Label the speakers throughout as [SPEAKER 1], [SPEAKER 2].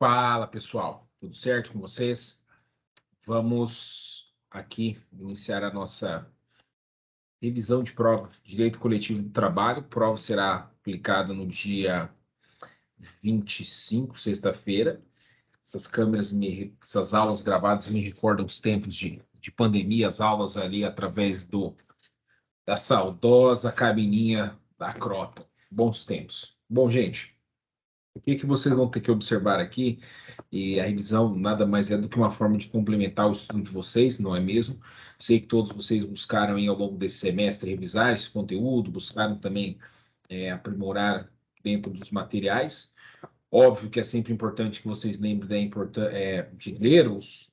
[SPEAKER 1] Fala, pessoal, tudo certo com vocês? Vamos aqui iniciar a nossa revisão de prova de Direito Coletivo do Trabalho. A prova será aplicada no dia 25, sexta-feira. Essas aulas gravadas me recordam os tempos de pandemia, as aulas ali através da saudosa cabininha da Crota. Bons tempos. Bom, gente, o que vocês vão ter que observar aqui, e a revisão nada mais é do que uma forma de complementar o estudo de vocês, não é mesmo? Sei que todos vocês buscaram aí, ao longo desse semestre revisar esse conteúdo, buscaram também aprimorar dentro dos materiais. Óbvio que é sempre importante que vocês lembrem de ler os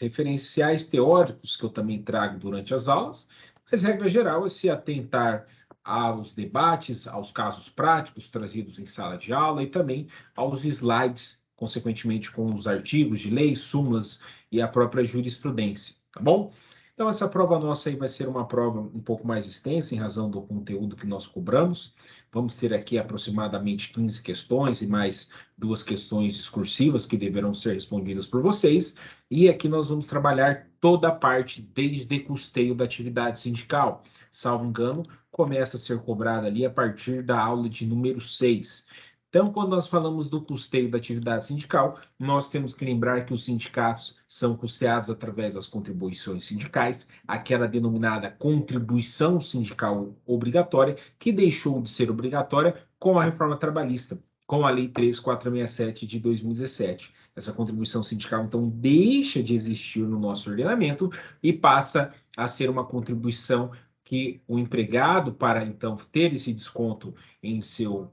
[SPEAKER 1] referenciais teóricos que eu também trago durante as aulas, mas, regra geral, é se atentar aos debates, aos casos práticos trazidos em sala de aula e também aos slides, consequentemente com os artigos de lei, súmulas e a própria jurisprudência, tá bom? Então, essa prova nossa aí vai ser uma prova um pouco mais extensa em razão do conteúdo que nós cobramos. Vamos ter aqui aproximadamente 15 questões e mais 2 questões discursivas que deverão ser respondidas por vocês. E aqui nós vamos trabalhar toda a parte desde custeio da atividade sindical. Salvo engano, começa a ser cobrada ali a partir da aula de número 6. Então, quando nós falamos do custeio da atividade sindical, nós temos que lembrar que os sindicatos são custeados através das contribuições sindicais, aquela denominada contribuição sindical obrigatória, que deixou de ser obrigatória com a reforma trabalhista, com a Lei 3.467 de 2017. Essa contribuição sindical, então, deixa de existir no nosso ordenamento e passa a ser uma contribuição que o empregado, para então ter esse desconto em seu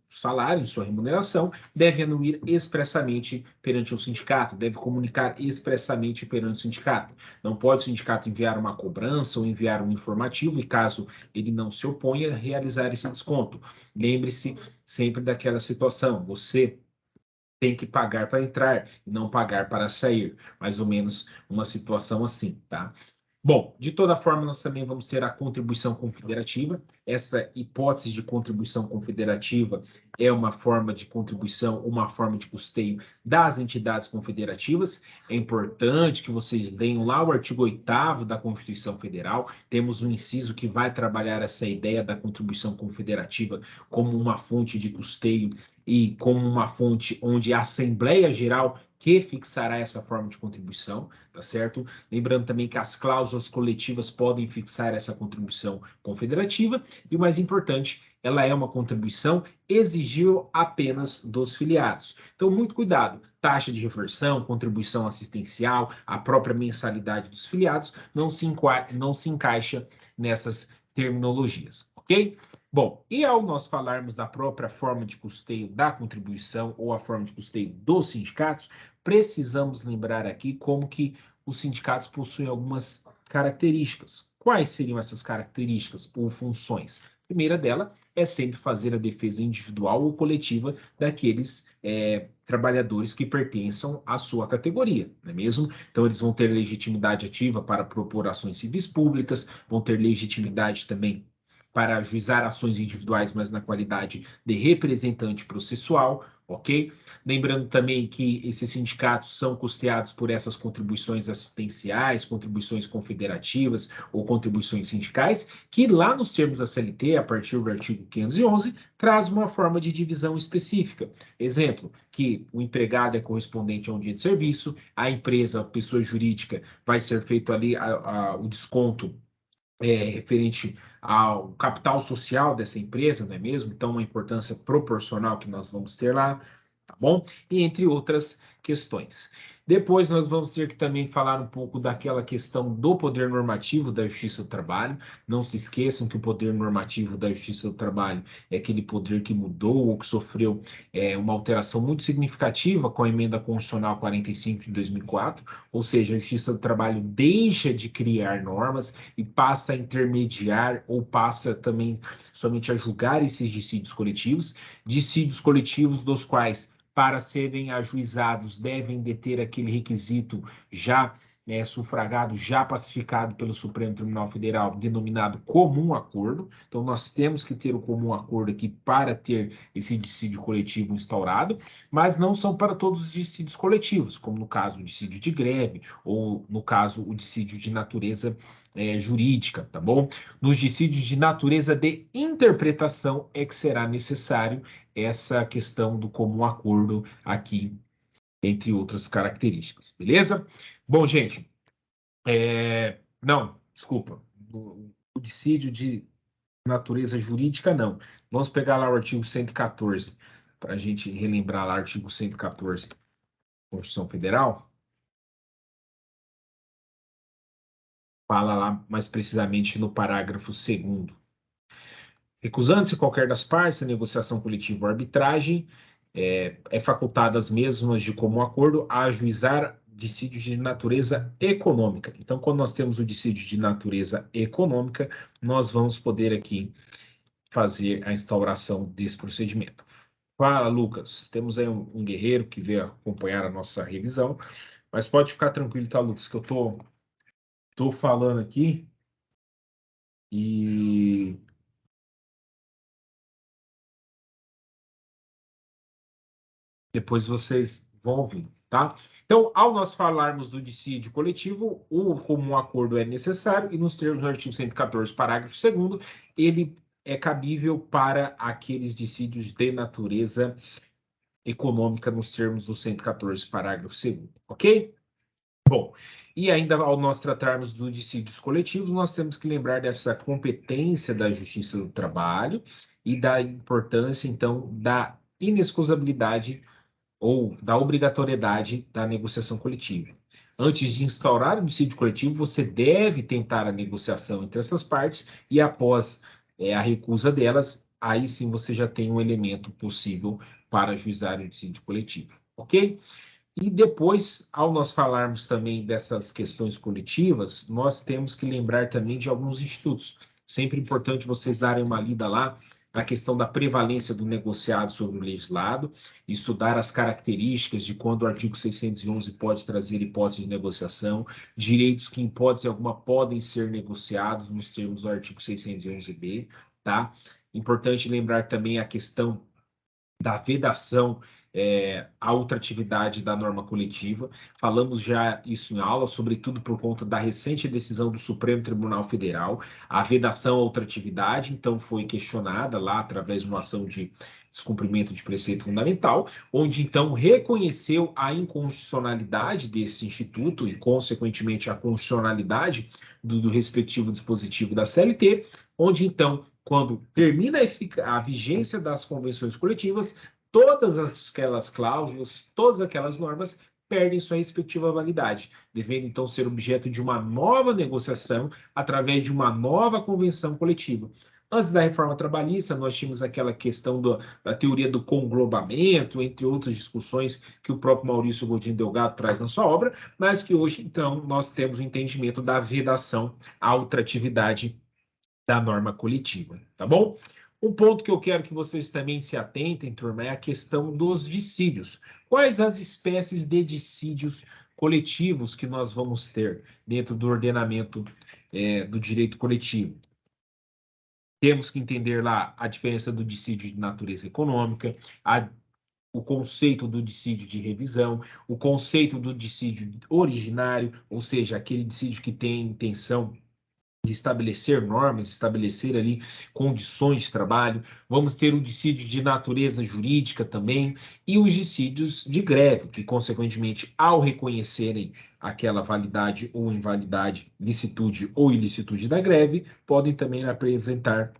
[SPEAKER 1] salário, em sua remuneração, deve anuir expressamente perante o sindicato, deve comunicar expressamente perante o sindicato. Não pode o sindicato enviar uma cobrança ou enviar um informativo e, caso ele não se oponha, realizar esse desconto. Lembre-se sempre daquela situação, você tem que pagar para entrar e não pagar para sair. Mais ou menos uma situação assim, tá? Bom, de toda forma, nós também vamos ter a contribuição confederativa. Essa hipótese de contribuição confederativa é uma forma de contribuição, uma forma de custeio das entidades confederativas. É importante que vocês leiam lá o artigo 8º da Constituição Federal. Temos um inciso que vai trabalhar essa ideia da contribuição confederativa como uma fonte de custeio e como uma fonte onde a Assembleia Geral que fixará essa forma de contribuição, tá certo? Lembrando também que as cláusulas coletivas podem fixar essa contribuição confederativa e, o mais importante, ela é uma contribuição exigível apenas dos filiados. Então, muito cuidado. Taxa de reversão, contribuição assistencial, a própria mensalidade dos filiados não se encaixa nessas terminologias, ok? Bom, e ao nós falarmos da própria forma de custeio da contribuição ou a forma de custeio dos sindicatos, precisamos lembrar aqui como que os sindicatos possuem algumas características. Quais seriam essas características ou funções? A primeira dela é sempre fazer a defesa individual ou coletiva daqueles trabalhadores que pertençam à sua categoria, não é mesmo? Então, eles vão ter legitimidade ativa para propor ações civis públicas, vão ter legitimidade também para ajuizar ações individuais, mas na qualidade de representante processual, ok? Lembrando também que esses sindicatos são custeados por essas contribuições assistenciais, contribuições confederativas ou contribuições sindicais, que lá nos termos da CLT, a partir do artigo 511, traz uma forma de divisão específica. Exemplo, que o empregado é correspondente a um dia de serviço, a empresa, a pessoa jurídica, vai ser feito ali o desconto referente ao capital social dessa empresa, não é mesmo? Então, uma importância proporcional que nós vamos ter lá, tá bom? E entre outras questões. Depois nós vamos ter que também falar um pouco daquela questão do poder normativo da Justiça do Trabalho. Não se esqueçam que o poder normativo da Justiça do Trabalho é aquele poder que mudou ou que sofreu uma alteração muito significativa com a emenda constitucional 45 de 2004, ou seja, a Justiça do Trabalho deixa de criar normas e passa a intermediar ou passa também somente a julgar esses dissídios coletivos dos quais, para serem ajuizados, devem deter aquele requisito já sufragado, já pacificado pelo Supremo Tribunal Federal, denominado comum acordo. Então, nós temos que ter o comum acordo aqui para ter esse dissídio coletivo instaurado, mas não são para todos os dissídios coletivos, como no caso o dissídio de greve, ou no caso o dissídio de natureza jurídica, tá bom? Nos dissídios de natureza de interpretação é que será necessário essa questão do comum acordo aqui, entre outras características, beleza? Bom, gente, não, desculpa, o dissídio de natureza jurídica, não. Vamos pegar lá o artigo 114, para a gente relembrar lá o artigo 114 da Constituição Federal. Fala lá mais precisamente no parágrafo 2º. Recusando-se qualquer das partes, a negociação coletiva ou arbitragem é facultada às mesmas de comum acordo a ajuizar dissídios de natureza econômica. Então, quando nós temos o dissídio de natureza econômica, nós vamos poder aqui fazer a instauração desse procedimento. Fala, Lucas. Temos aí um guerreiro que veio acompanhar a nossa revisão, mas pode ficar tranquilo, tá, Lucas, que eu tô falando aqui e depois vocês vão ouvir, tá? Então, ao nós falarmos do dissídio coletivo, o comum acordo é necessário e nos termos do artigo 114, parágrafo 2º, ele é cabível para aqueles dissídios de natureza econômica nos termos do 114, parágrafo 2º, ok? Bom, e ainda ao nós tratarmos dos dissídios coletivos, nós temos que lembrar dessa competência da Justiça do Trabalho e da importância, então, da inexcusabilidade ou da obrigatoriedade da negociação coletiva. Antes de instaurar o dissídio coletivo, você deve tentar a negociação entre essas partes e após a recusa delas, aí sim você já tem um elemento possível para ajuizar o dissídio coletivo, ok? E depois, ao nós falarmos também dessas questões coletivas, nós temos que lembrar também de alguns institutos. Sempre importante vocês darem uma lida lá na questão da prevalência do negociado sobre o legislado, estudar as características de quando o artigo 611 pode trazer hipótese de negociação, direitos que, em hipótese alguma, podem ser negociados nos termos do artigo 611b, tá? Importante lembrar também a questão da vedação à ultratividade da norma coletiva. Falamos já isso em aula, sobretudo por conta da recente decisão do Supremo Tribunal Federal. A vedação à ultratividade, então, foi questionada lá através de uma ação de descumprimento de preceito fundamental, onde, então, reconheceu a inconstitucionalidade desse instituto e, consequentemente, a constitucionalidade do respectivo dispositivo da CLT, onde, então, quando termina a vigência das convenções coletivas, todas aquelas cláusulas, todas aquelas normas perdem sua respectiva validade, devendo então ser objeto de uma nova negociação através de uma nova convenção coletiva. Antes da reforma trabalhista, nós tínhamos aquela questão da teoria do conglobamento, entre outras discussões que o próprio Maurício Godinho Delgado traz na sua obra, mas que hoje, então, nós temos o entendimento da vedação à ultratividade da norma coletiva, tá bom? Um ponto que eu quero que vocês também se atentem, turma, é a questão dos dissídios. Quais as espécies de dissídios coletivos que nós vamos ter dentro do ordenamento do direito coletivo? Temos que entender lá a diferença do dissídio de natureza econômica, o conceito do dissídio de revisão, o conceito do dissídio originário, ou seja, aquele dissídio que tem intenção de estabelecer normas, estabelecer ali condições de trabalho. Vamos ter o dissídio de natureza jurídica também e os dissídios de greve, que, consequentemente, ao reconhecerem aquela validade ou invalidade, licitude ou ilicitude da greve, podem também apresentar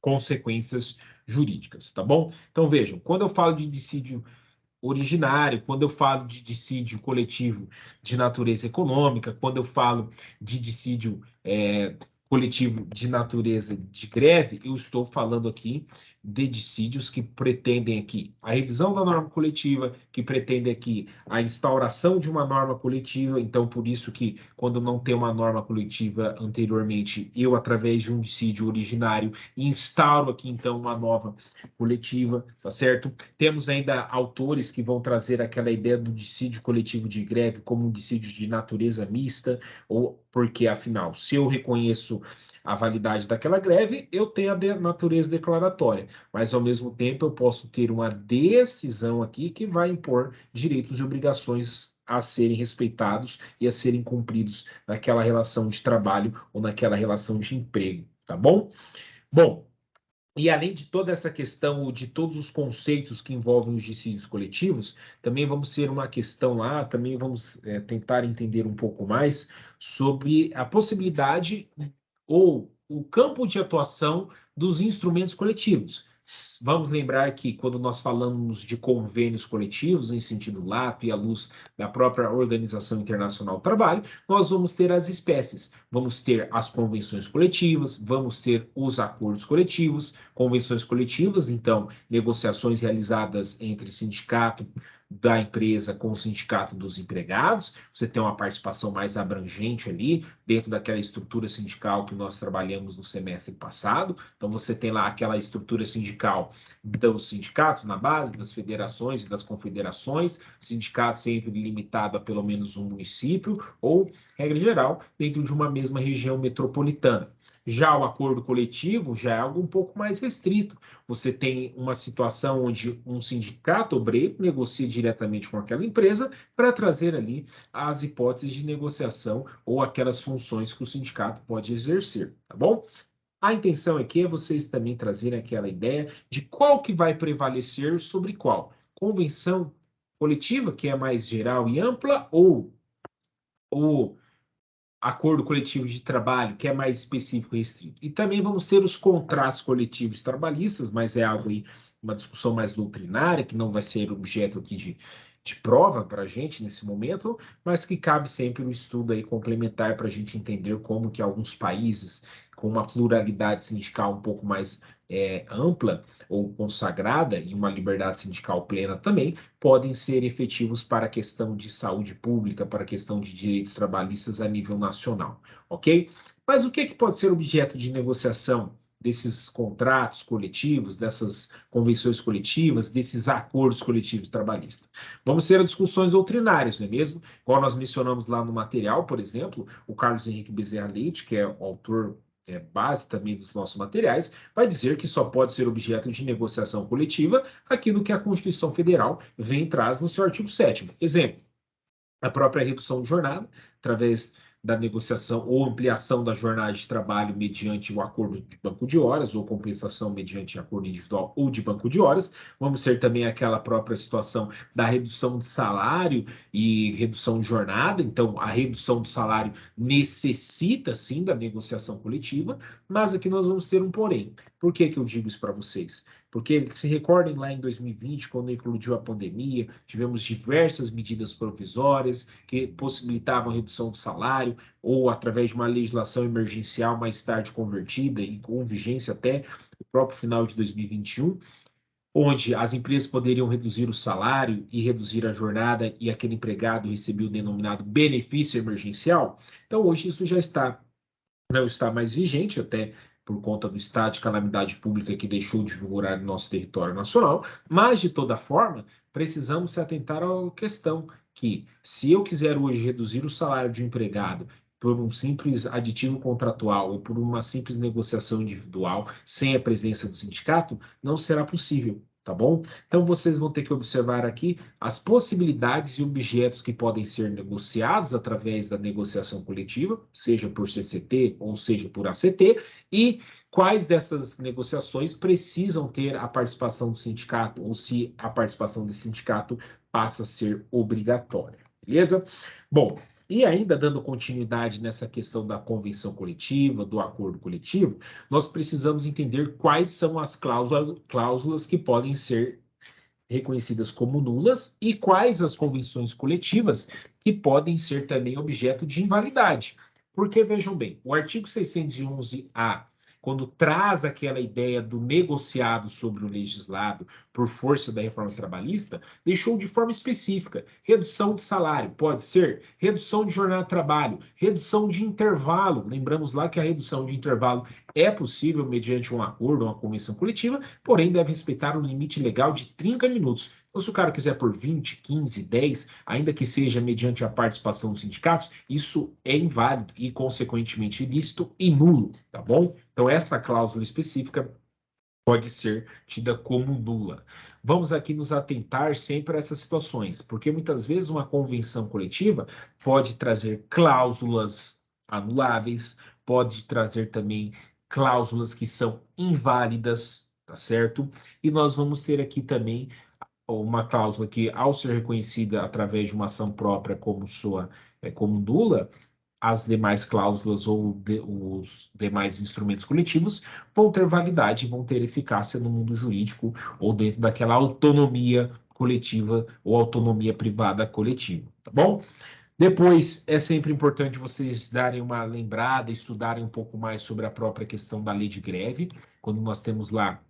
[SPEAKER 1] consequências jurídicas, tá bom? Então, vejam, quando eu falo de dissídio originário, quando eu falo de dissídio coletivo de natureza econômica, quando eu falo de dissídio coletivo de natureza de greve, eu estou falando aqui de dissídios que pretendem aqui a revisão da norma coletiva, que pretende aqui a instauração de uma norma coletiva. Então, por isso que quando não tem uma norma coletiva anteriormente, eu, através de um dissídio originário, instauro aqui, então, uma nova coletiva, tá certo? Temos ainda autores que vão trazer aquela ideia do dissídio coletivo de greve como um dissídio de natureza mista, ou porque, afinal, se eu reconheço a validade daquela greve, eu tenho a natureza declaratória, mas ao mesmo tempo eu posso ter uma decisão aqui que vai impor direitos e obrigações a serem respeitados e a serem cumpridos naquela relação de trabalho ou naquela relação de emprego, tá bom? Bom, e além de toda essa questão, de todos os conceitos que envolvem os dissídios coletivos, também vamos ter uma questão lá, também vamos tentar entender um pouco mais sobre a possibilidade ou o campo de atuação dos instrumentos coletivos. Vamos lembrar que quando nós falamos de convênios coletivos, em sentido lato e à luz da própria Organização Internacional do Trabalho, nós vamos ter as espécies. Vamos ter as convenções coletivas, vamos ter os acordos coletivos, convenções coletivas, então, negociações realizadas entre sindicato da empresa com o sindicato dos empregados, você tem uma participação mais abrangente ali, dentro daquela estrutura sindical que nós trabalhamos no semestre passado. Então, você tem lá aquela estrutura sindical dos sindicatos na base, das federações e das confederações, sindicato sempre limitado a pelo menos um município, ou, regra geral, dentro de uma mesma região metropolitana. Já o acordo coletivo já é algo um pouco mais restrito. Você tem uma situação onde um sindicato obreiro negocia diretamente com aquela empresa para trazer ali as hipóteses de negociação ou aquelas funções que o sindicato pode exercer, tá bom? A intenção aqui é vocês também trazerem aquela ideia de qual que vai prevalecer sobre qual. Convenção coletiva, que é mais geral e ampla, ou o acordo coletivo de trabalho, que é mais específico e restrito. E também vamos ter os contratos coletivos trabalhistas, mas é algo aí, uma discussão mais doutrinária, que não vai ser objeto aqui de prova para a gente nesse momento, mas que cabe sempre um estudo aí complementar para a gente entender como que alguns países com uma pluralidade sindical um pouco mais ampla ou consagrada e uma liberdade sindical plena também, podem ser efetivos para a questão de saúde pública, para a questão de direitos trabalhistas a nível nacional, ok? Mas o que, que pode ser objeto de negociação desses contratos coletivos, dessas convenções coletivas, desses acordos coletivos trabalhistas? Vamos ter as discussões doutrinárias, não é mesmo? Igual nós mencionamos lá no material, por exemplo, o Carlos Henrique Bezerra Leite, que é o autor base também dos nossos materiais, vai dizer que só pode ser objeto de negociação coletiva aquilo que a Constituição Federal vem e traz no seu artigo 7º. Exemplo, a própria redução de jornada, através da negociação ou ampliação da jornada de trabalho mediante o acordo de banco de horas, ou compensação mediante acordo individual ou de banco de horas. Vamos ter também aquela própria situação da redução de salário e redução de jornada. Então, a redução do salário necessita, sim, da negociação coletiva, mas aqui nós vamos ter um porém. Por que que eu digo isso para vocês? Porque se recordem lá em 2020, quando eclodiu a pandemia, tivemos diversas medidas provisórias que possibilitavam a redução do salário, ou através de uma legislação emergencial mais tarde convertida e com vigência até o próprio final de 2021, onde as empresas poderiam reduzir o salário e reduzir a jornada e aquele empregado recebia o denominado benefício emergencial. Então, hoje isso já não está mais vigente, até por conta do estado de calamidade pública que deixou de vigorar no nosso território nacional, mas, de toda forma, precisamos se atentar à questão que, se eu quiser hoje reduzir o salário de um empregado por um simples aditivo contratual ou por uma simples negociação individual, sem a presença do sindicato, não será possível. Tá bom? Então, vocês vão ter que observar aqui as possibilidades e objetos que podem ser negociados através da negociação coletiva, seja por CCT ou seja por ACT, e quais dessas negociações precisam ter a participação do sindicato, ou se a participação do sindicato passa a ser obrigatória. Beleza? Bom, e ainda dando continuidade nessa questão da convenção coletiva, do acordo coletivo, nós precisamos entender quais são as cláusulas que podem ser reconhecidas como nulas e quais as convenções coletivas que podem ser também objeto de invalidade. Porque, vejam bem, o artigo 611-A, quando traz aquela ideia do negociado sobre o legislado por força da reforma trabalhista, deixou de forma específica redução de salário, pode ser redução de jornada de trabalho, redução de intervalo. Lembramos lá que a redução de intervalo é possível mediante um acordo, uma convenção coletiva, porém deve respeitar um limite legal de 30 minutos. Então, se o cara quiser por 20, 15, 10, ainda que seja mediante a participação dos sindicatos, isso é inválido e, consequentemente, ilícito e nulo, tá bom? Então, essa cláusula específica pode ser tida como nula. Vamos aqui nos atentar sempre a essas situações, porque muitas vezes uma convenção coletiva pode trazer cláusulas anuláveis, pode trazer também cláusulas que são inválidas, tá certo? E nós vamos ter aqui também uma cláusula que, ao ser reconhecida através de uma ação própria como nula, as demais cláusulas ou os demais instrumentos coletivos vão ter validade, vão ter eficácia no mundo jurídico ou dentro daquela autonomia coletiva ou autonomia privada coletiva, tá bom? Depois, é sempre importante vocês darem uma lembrada, estudarem um pouco mais sobre a própria questão da lei de greve, quando nós temos lá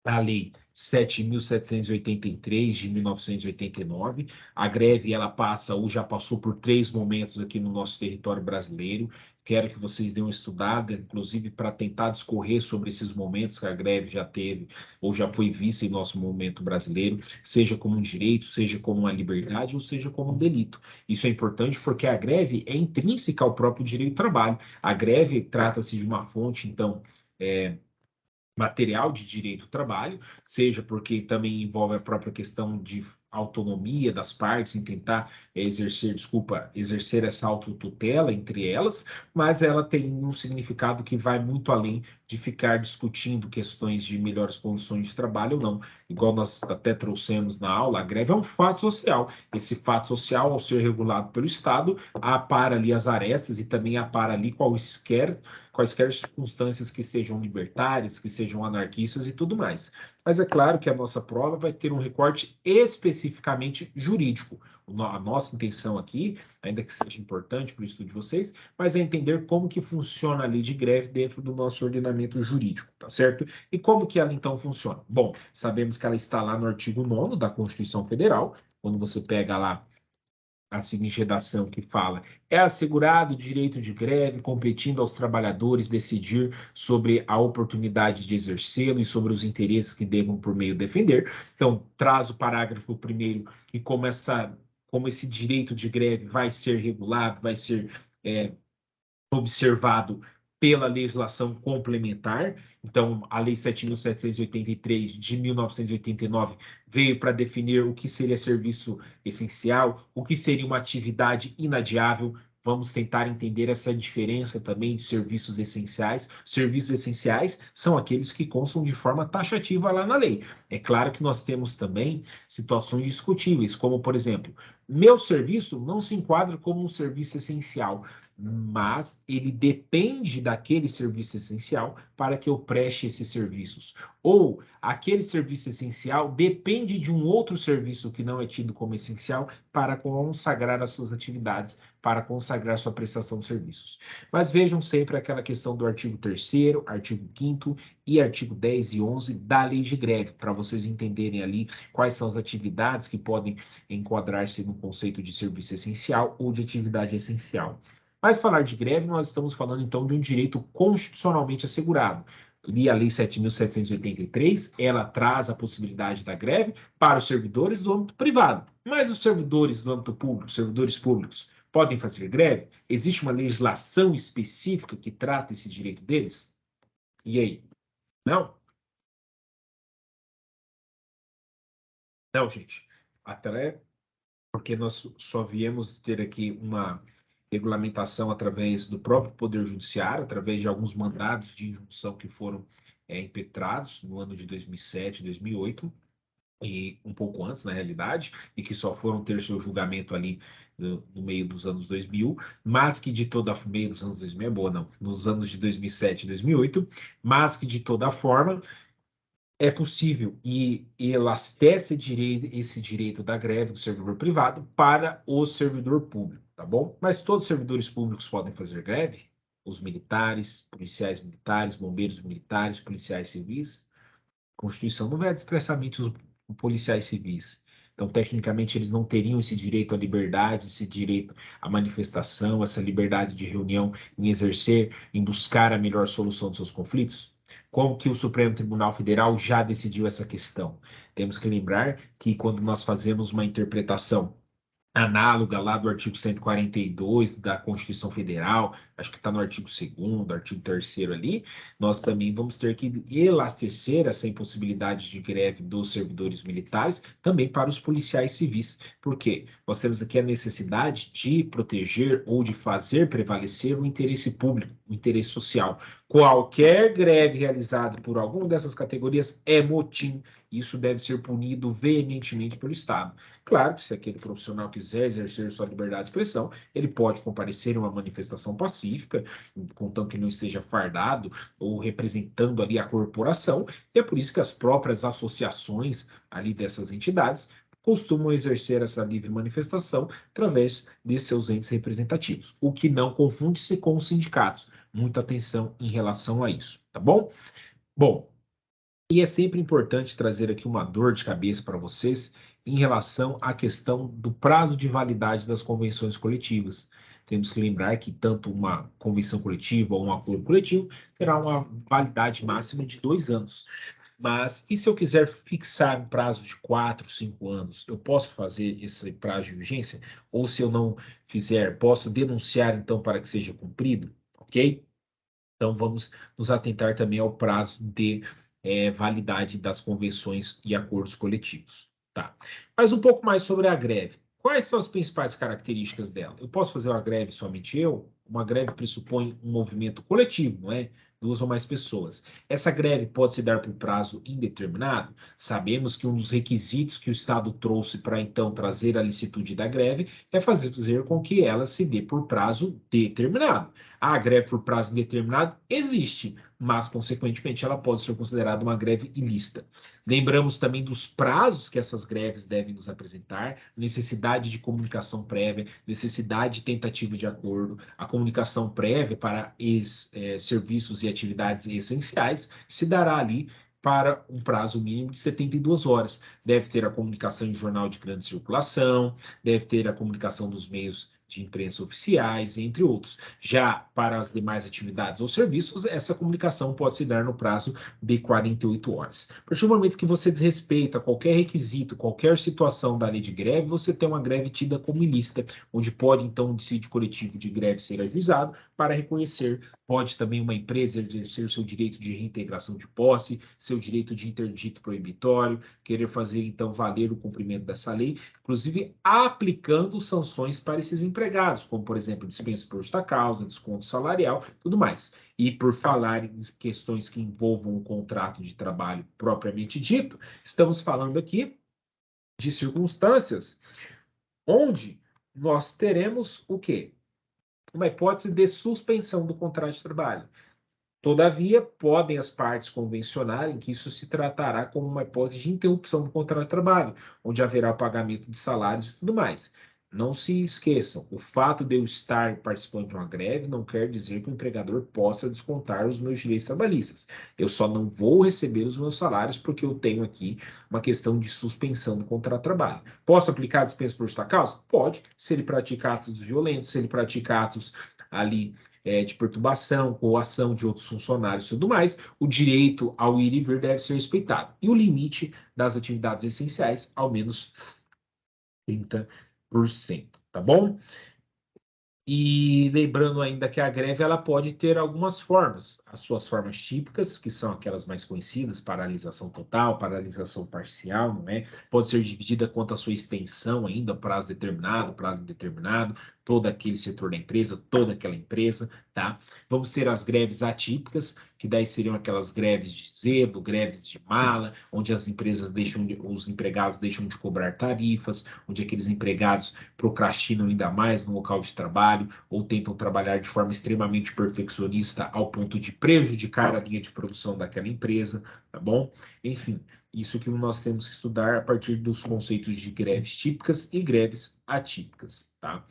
[SPEAKER 1] a Lei 7.783, de 1989. A greve, ela passa ou já passou por 3 momentos aqui no nosso território brasileiro. Quero que vocês dêem uma estudada, inclusive para tentar discorrer sobre esses momentos que a greve já teve ou já foi vista em nosso momento brasileiro, seja como um direito, seja como uma liberdade ou seja como um delito. Isso é importante porque a greve é intrínseca ao próprio direito do trabalho. A greve trata-se de uma fonte, então, material de direito do trabalho, seja porque também envolve a própria questão de autonomia das partes em tentar exercer essa autotutela entre elas, mas ela tem um significado que vai muito além de ficar discutindo questões de melhores condições de trabalho ou não. Igual nós até trouxemos na aula, a greve é um fato social. Esse fato social, ao ser regulado pelo Estado, apara ali as arestas e também apara ali quaisquer circunstâncias que sejam libertárias, que sejam anarquistas e tudo mais. Mas é claro que a nossa prova vai ter um recorte especificamente jurídico. A nossa intenção aqui, ainda que seja importante para o estudo de vocês, mas é entender como que funciona a lei de greve dentro do nosso ordenamento jurídico, tá certo? E como que ela então funciona? Bom, sabemos que ela está lá no artigo 9º da Constituição Federal, quando você pega lá a seguinte redação que fala: é assegurado o direito de greve, competindo aos trabalhadores decidir sobre a oportunidade de exercê-lo e sobre os interesses que devam por meio defender. Então, traz o parágrafo primeiro que como esse direito de greve vai ser regulado, vai ser observado pela legislação complementar. Então, a Lei 7.783 de 1989 veio para definir o que seria serviço essencial, o que seria uma atividade inadiável. Vamos tentar entender essa diferença também de serviços essenciais. Serviços essenciais são aqueles que constam de forma taxativa lá na lei. É claro que nós temos também situações discutíveis, como, por exemplo, meu serviço não se enquadra como um serviço essencial, mas ele depende daquele serviço essencial para que eu preste esses serviços. Ou aquele serviço essencial depende de um outro serviço que não é tido como essencial para consagrar as suas atividades, para consagrar sua prestação de serviços. Mas vejam sempre aquela questão do artigo 3º, artigo 5º e artigo 10 e 11 da Lei de Greve, para vocês entenderem ali quais são as atividades que podem enquadrar-se no conceito de serviço essencial ou de atividade essencial. Mas falar de greve, nós estamos falando então de um direito constitucionalmente assegurado. E a Lei 7.783, ela traz a possibilidade da greve para os servidores do âmbito privado. Mas os servidores do âmbito público, servidores públicos, podem fazer greve? Existe uma legislação específica que trata esse direito deles? E aí? Não? Não, gente. Até porque nós só viemos ter aqui uma regulamentação através do próprio Poder Judiciário, através de alguns mandados de injunção que foram impetrados no ano de 2007, 2008, e um pouco antes, na realidade, e que só foram ter seu julgamento ali no meio dos anos 2000, mas que de toda meio dos anos 2000 é boa, não, nos anos de 2007 e 2008, mas que de toda forma é possível e elastece esse direito da greve do servidor privado para o servidor público, tá bom? Mas todos os servidores públicos podem fazer greve, os militares, policiais militares, bombeiros militares, policiais civis. A Constituição não vede expressamente os policiais civis. Então, tecnicamente, eles não teriam esse direito à liberdade, esse direito à manifestação, essa liberdade de reunião, em exercer, em buscar a melhor solução dos seus conflitos? Como que o Supremo Tribunal Federal já decidiu essa questão? Temos que lembrar que quando nós fazemos uma interpretação análoga lá do artigo 142 da Constituição Federal, acho que está no artigo 2º, artigo 3º ali, nós também vamos ter que elastecer essa impossibilidade de greve dos servidores militares também para os policiais civis. Por quê? Nós temos aqui a necessidade de proteger ou de fazer prevalecer o interesse público, o interesse social. Qualquer greve realizada por alguma dessas categorias é motim. Isso deve ser punido veementemente pelo Estado. Claro que se aquele profissional quiser exercer sua liberdade de expressão, ele pode comparecer em uma manifestação pacífica, contanto que não esteja fardado ou representando ali a corporação, e é por isso que as próprias associações ali dessas entidades costumam exercer essa livre manifestação através de seus entes representativos, o que não confunde-se com os sindicatos. Muita atenção em relação a isso, tá bom? Bom, e é sempre importante trazer aqui uma dor de cabeça para vocês em relação à questão do prazo de validade das convenções coletivas. Temos que lembrar que tanto uma convenção coletiva ou um acordo coletivo terá uma validade máxima de 2 anos. Mas e se eu quiser fixar um prazo de 4, 5 anos, eu posso fazer esse prazo de vigência? Ou se eu não fizer, posso denunciar então para que seja cumprido? Ok? Então, vamos nos atentar também ao prazo de validade das convenções e acordos coletivos. Tá. Mas um pouco mais sobre a greve. Quais são as principais características dela? Eu posso fazer uma greve somente eu? Uma greve pressupõe um movimento coletivo, não é? 2 ou mais pessoas. Essa greve pode se dar por prazo indeterminado? Sabemos que um dos requisitos que o Estado trouxe para então trazer a licitude da greve é fazer com que ela se dê por prazo determinado. A greve por prazo indeterminado existe, mas, consequentemente, ela pode ser considerada uma greve ilícita. Lembramos também dos prazos que essas greves devem nos apresentar, necessidade de comunicação prévia, necessidade de tentativa de acordo, a comunicação prévia para serviços e atividades essenciais se dará ali para um prazo mínimo de 72 horas. Deve ter a comunicação em jornal de grande circulação, deve ter a comunicação dos meios de imprensa oficiais, entre outros. Já para as demais atividades ou serviços, essa comunicação pode se dar no prazo de 48 horas. A partir do momento que você desrespeita qualquer requisito, qualquer situação da lei de greve, você tem uma greve tida como ilícita, onde pode, então, um dissídio coletivo de greve ser ajuizado para reconhecer. Pode também uma empresa exercer seu direito de reintegração de posse, seu direito de interdito proibitório, querer fazer, então, valer o cumprimento dessa lei, inclusive aplicando sanções para esses empregados, como, por exemplo, dispensa por justa causa, desconto salarial, tudo mais. E por falar em questões que envolvam o contrato de trabalho propriamente dito, estamos falando aqui de circunstâncias onde nós teremos o quê? Uma hipótese de suspensão do contrato de trabalho. Todavia, podem as partes convencionarem que isso se tratará como uma hipótese de interrupção do contrato de trabalho, onde haverá pagamento de salários e tudo mais. Não se esqueçam, o fato de eu estar participando de uma greve não quer dizer que o empregador possa descontar os meus direitos trabalhistas. Eu só não vou receber os meus salários porque eu tenho aqui uma questão de suspensão do contrato de trabalho. Posso aplicar a dispensa por justa causa? Pode, se ele pratica atos violentos, se ele pratica atos ali de perturbação, coação de outros funcionários e tudo mais, o direito ao ir e vir deve ser respeitado. E o limite das atividades essenciais, ao menos 30%, tá bom? E lembrando ainda que a greve ela pode ter algumas formas, as suas formas típicas, que são aquelas mais conhecidas, paralisação total, paralisação parcial, não é? Pode ser dividida quanto à sua extensão ainda, prazo determinado, prazo indeterminado, todo aquele setor da empresa, toda aquela empresa, tá? Vamos ter as greves atípicas, que daí seriam aquelas greves de zelo, greves de mala, onde as empresas os empregados deixam de cobrar tarifas, onde aqueles empregados procrastinam ainda mais no local de trabalho ou tentam trabalhar de forma extremamente perfeccionista ao ponto de prejudicar a linha de produção daquela empresa, tá bom? Enfim, isso que nós temos que estudar a partir dos conceitos de greves típicas e greves atípicas, tá?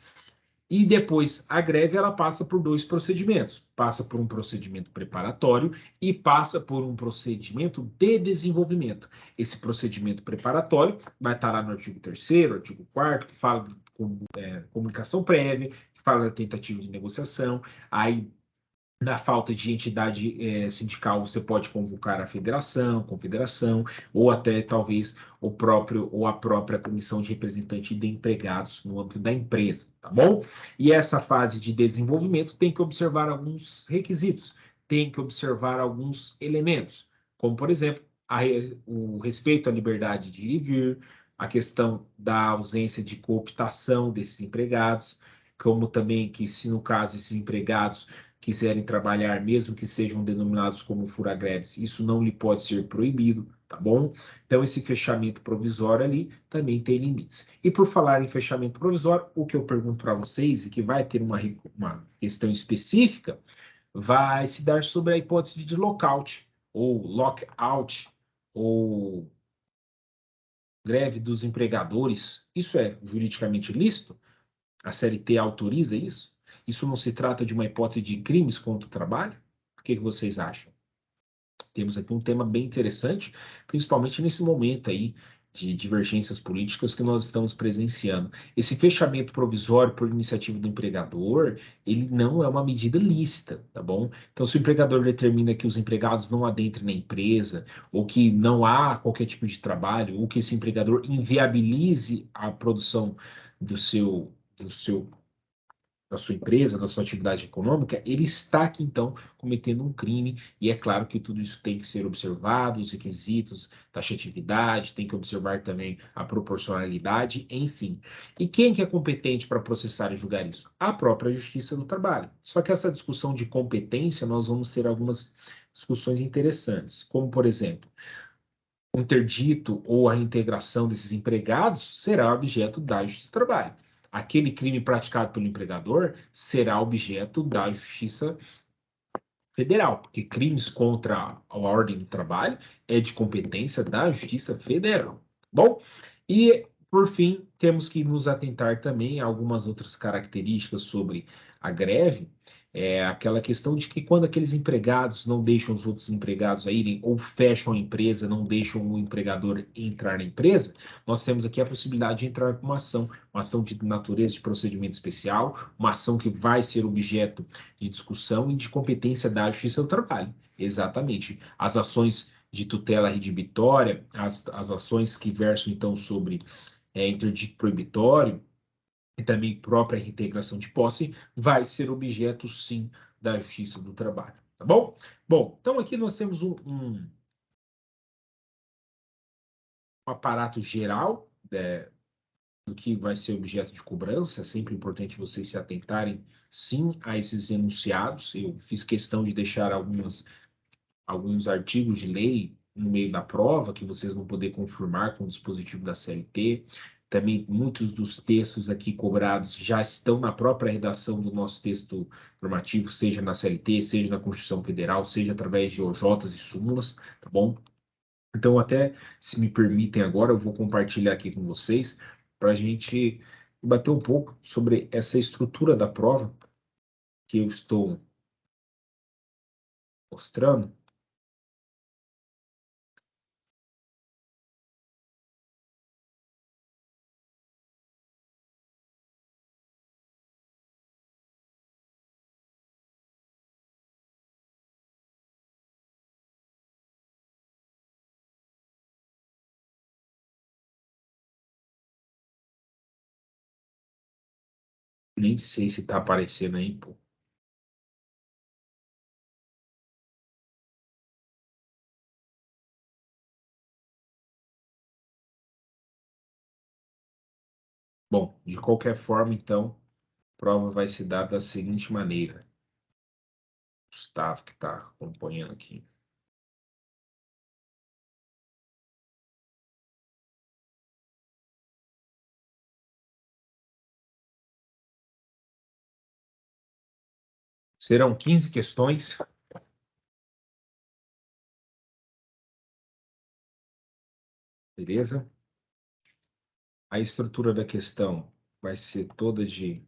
[SPEAKER 1] E depois a greve ela passa por dois procedimentos. Passa por um procedimento preparatório e passa por um procedimento de desenvolvimento. Esse procedimento preparatório vai estar lá no artigo 3º, artigo 4º, que fala de comunicação prévia, que fala da tentativa de negociação. Aí, na falta de entidade sindical, você pode convocar a federação, confederação, ou até talvez o próprio ou a própria comissão de representante de empregados no âmbito da empresa, tá bom? E essa fase de desenvolvimento tem que observar alguns requisitos, tem que observar alguns elementos, como por exemplo, o respeito à liberdade de ir e vir, a questão da ausência de cooptação desses empregados, como também que, se no caso esses empregados quiserem trabalhar, mesmo que sejam denominados como furagreves, isso não lhe pode ser proibido, tá bom? Então, esse fechamento provisório ali também tem limites. E por falar em fechamento provisório, o que eu pergunto para vocês, e que vai ter uma questão específica, vai se dar sobre a hipótese de lockout, ou lockout, ou greve dos empregadores. Isso é juridicamente lícito? A CLT autoriza isso? Isso não se trata de uma hipótese de crimes contra o trabalho? O que vocês acham? Temos aqui um tema bem interessante, principalmente nesse momento aí de divergências políticas que nós estamos presenciando. Esse fechamento provisório por iniciativa do empregador, ele não é uma medida lícita, tá bom? Então, se o empregador determina que os empregados não adentrem na empresa, ou que não há qualquer tipo de trabalho, ou que esse empregador inviabilize a produção do seu da sua empresa, da sua atividade econômica, ele está aqui, então, cometendo um crime, e é claro que tudo isso tem que ser observado, os requisitos, taxatividade, tem que observar também a proporcionalidade, enfim. E quem que é competente para processar e julgar isso? A própria Justiça do Trabalho. Só que essa discussão de competência, nós vamos ter algumas discussões interessantes, como, por exemplo, o interdito ou a reintegração desses empregados será objeto da Justiça do Trabalho. Aquele crime praticado pelo empregador será objeto da Justiça Federal, porque crimes contra a ordem do trabalho é de competência da Justiça Federal. Bom, e por fim, temos que nos atentar também a algumas outras características sobre a greve, aquela questão de que quando aqueles empregados não deixam os outros empregados a irem ou fecham a empresa, não deixam o empregador entrar na empresa, nós temos aqui a possibilidade de entrar com uma ação de natureza de procedimento especial, uma ação que vai ser objeto de discussão e de competência da Justiça do Trabalho. Exatamente. As ações de tutela redibitória, as ações que versam, então, sobre interdito proibitório e também própria reintegração de posse, vai ser objeto, sim, da Justiça do Trabalho. Tá bom? Bom, então aqui nós temos um aparato geral do que vai ser objeto de cobrança. É sempre importante vocês se atentarem, sim, a esses enunciados. Eu fiz questão de deixar alguns artigos de lei no meio da prova, que vocês vão poder confirmar com o dispositivo da CLT. Também muitos dos textos aqui cobrados já estão na própria redação do nosso texto normativo, seja na CLT, seja na Constituição Federal, seja através de OJs e súmulas, tá bom? Então, até se me permitem agora, eu vou compartilhar aqui com vocês para a gente bater um pouco sobre essa estrutura da prova que eu estou mostrando. Nem sei se está aparecendo aí, pô. Bom, de qualquer forma, então, a prova vai se dar da seguinte maneira. Gustavo, que está acompanhando aqui. Serão 15 questões, beleza? A estrutura da questão vai ser toda de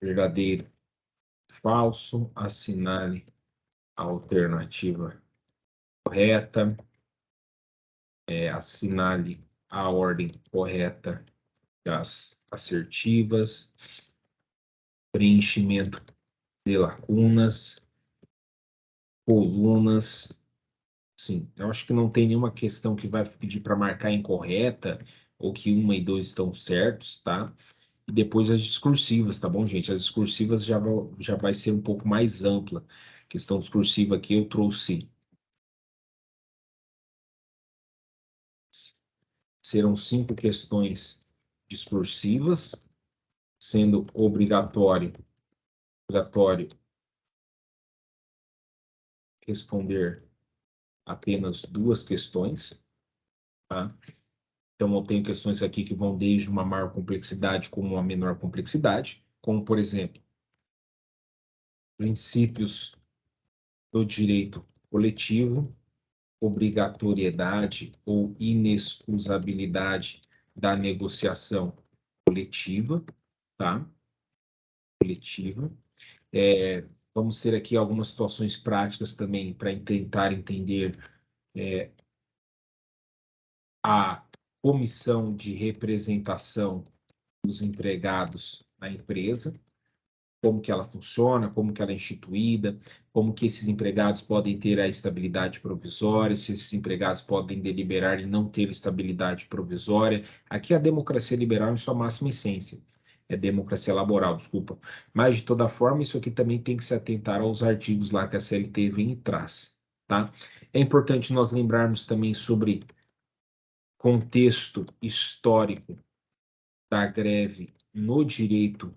[SPEAKER 1] verdadeiro, falso, assinale a alternativa correta, assinale a ordem correta das assertivas, preenchimento de lacunas, colunas. Sim, eu acho que não tem nenhuma questão que vai pedir para marcar incorreta ou que 1 e 2 estão certos, tá? E depois as discursivas, tá bom, gente? As discursivas já vai ser um pouco mais ampla. A questão discursiva aqui eu trouxe. Serão 5 questões discursivas, sendo obrigatório responder apenas 2 questões, tá? Então, eu tenho questões aqui que vão desde uma maior complexidade como uma menor complexidade, como, por exemplo, princípios do direito coletivo, obrigatoriedade ou inexcusabilidade da negociação coletiva, tá? Coletiva. Vamos ter aqui algumas situações práticas também para tentar entender a comissão de representação dos empregados na empresa, como que ela funciona, como que ela é instituída, como que esses empregados podem ter a estabilidade provisória, se esses empregados podem deliberar e não ter estabilidade provisória. Aqui a democracia liberal em sua máxima essência. É democracia laboral, desculpa. Mas, de toda forma, isso aqui também tem que se atentar aos artigos lá que a CLT vem e traz, tá? É importante nós lembrarmos também sobre contexto histórico da greve no direito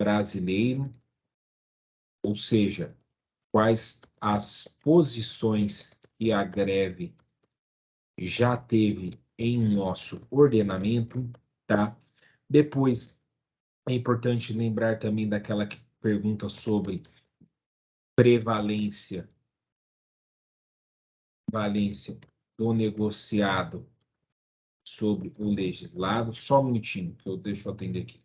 [SPEAKER 1] brasileiro, ou seja, quais as posições que a greve já teve em nosso ordenamento, tá? Depois, é importante lembrar também daquela pergunta sobre valência do negociado sobre o legislado. Só um minutinho, que eu deixo eu atender aqui.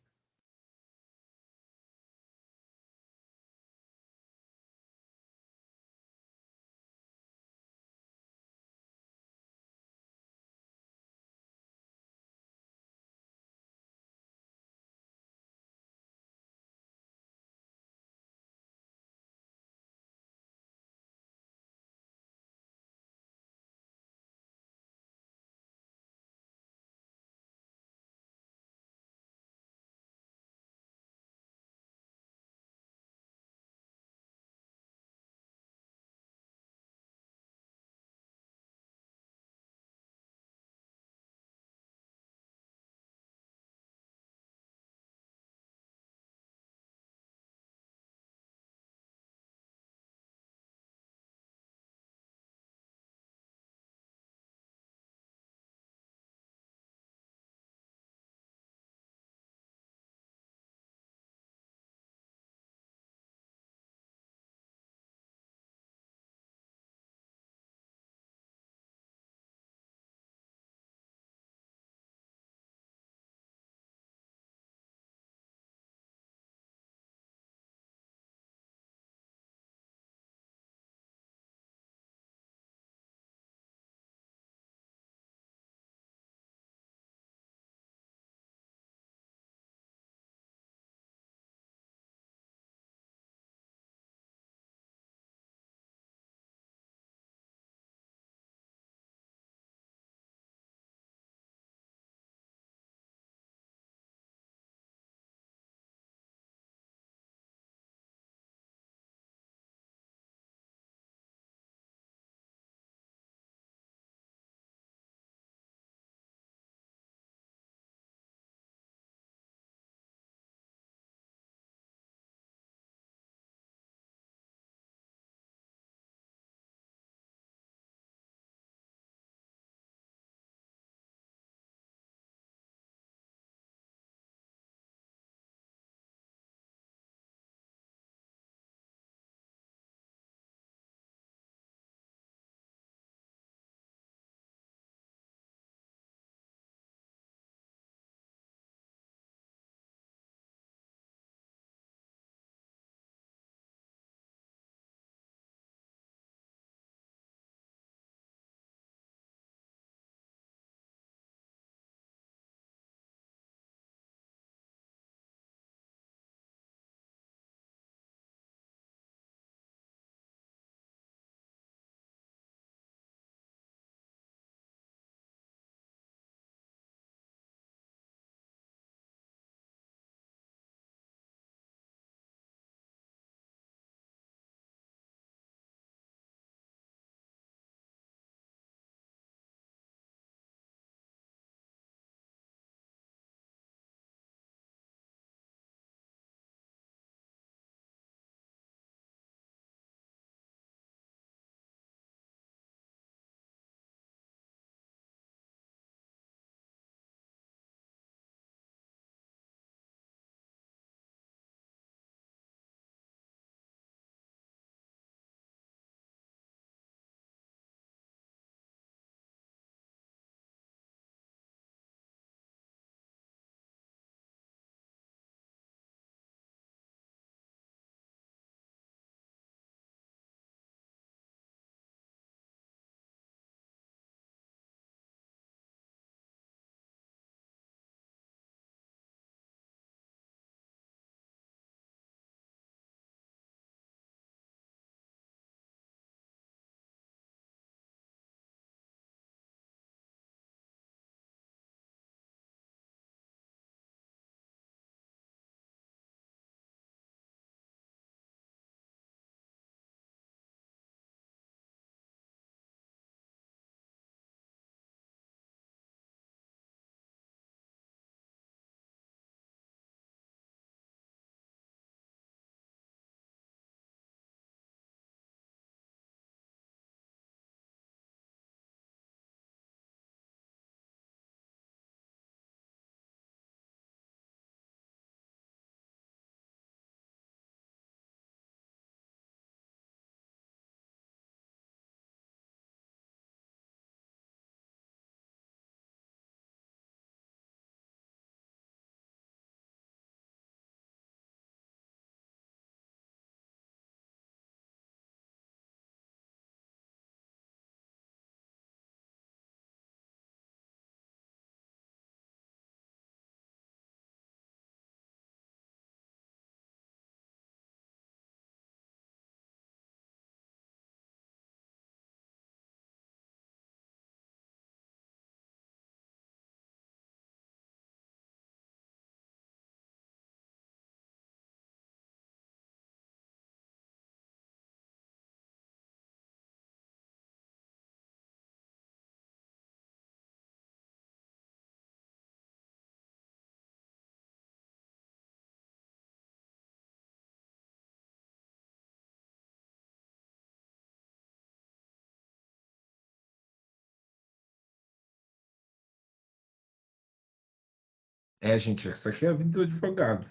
[SPEAKER 1] É, gente, essa aqui é a vida do advogado.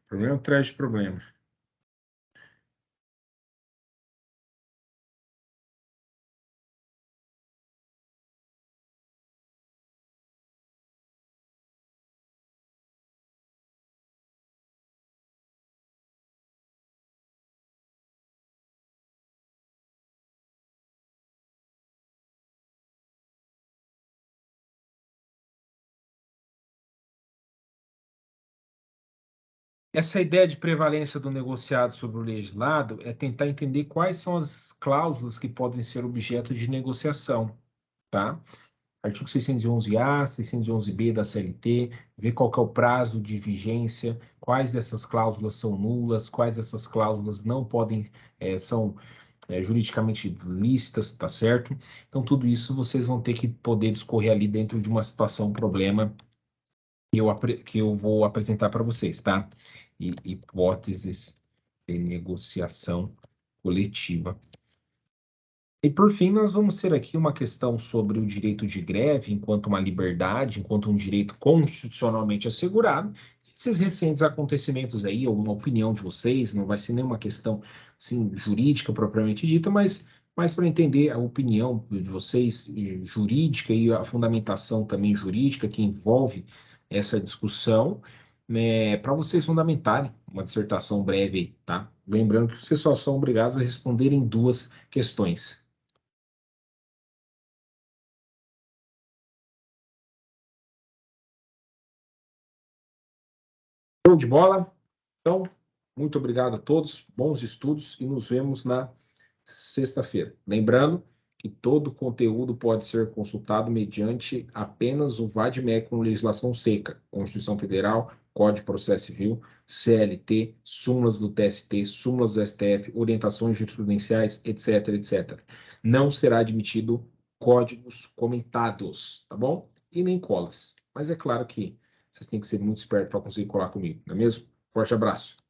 [SPEAKER 1] Problema atrás de problema. Essa ideia de prevalência do negociado sobre o legislado é tentar entender quais são as cláusulas que podem ser objeto de negociação, tá? Artigo 611-A, 611-B da CLT, ver qual que é o prazo de vigência, quais dessas cláusulas são nulas, quais dessas cláusulas não podem, são juridicamente lícitas, tá certo? Então, tudo isso vocês vão ter que poder discorrer ali dentro de uma situação, um problema que eu vou apresentar para vocês, tá? E hipóteses de negociação coletiva. E por fim, nós vamos ter aqui uma questão sobre o direito de greve enquanto uma liberdade, enquanto um direito constitucionalmente assegurado. Esses recentes acontecimentos aí, ou uma opinião de vocês, não vai ser nenhuma questão assim, jurídica propriamente dita, mas para entender a opinião de vocês jurídica e a fundamentação também jurídica que envolve essa discussão, né, para vocês fundamentarem uma dissertação breve aí, tá? Lembrando que vocês só são obrigados a responder em duas questões. Show de bola? Então, muito obrigado a todos, bons estudos e nos vemos na sexta-feira. Lembrando que todo o conteúdo pode ser consultado mediante apenas o VADMEC com legislação seca, Constituição Federal, Código de Processo Civil, CLT, súmulas do TST, súmulas do STF, orientações jurisprudenciais, etc, etc. Não será admitido códigos comentados, tá bom? E nem colas. Mas é claro que vocês têm que ser muito espertos para conseguir colar comigo, não é mesmo? Forte abraço.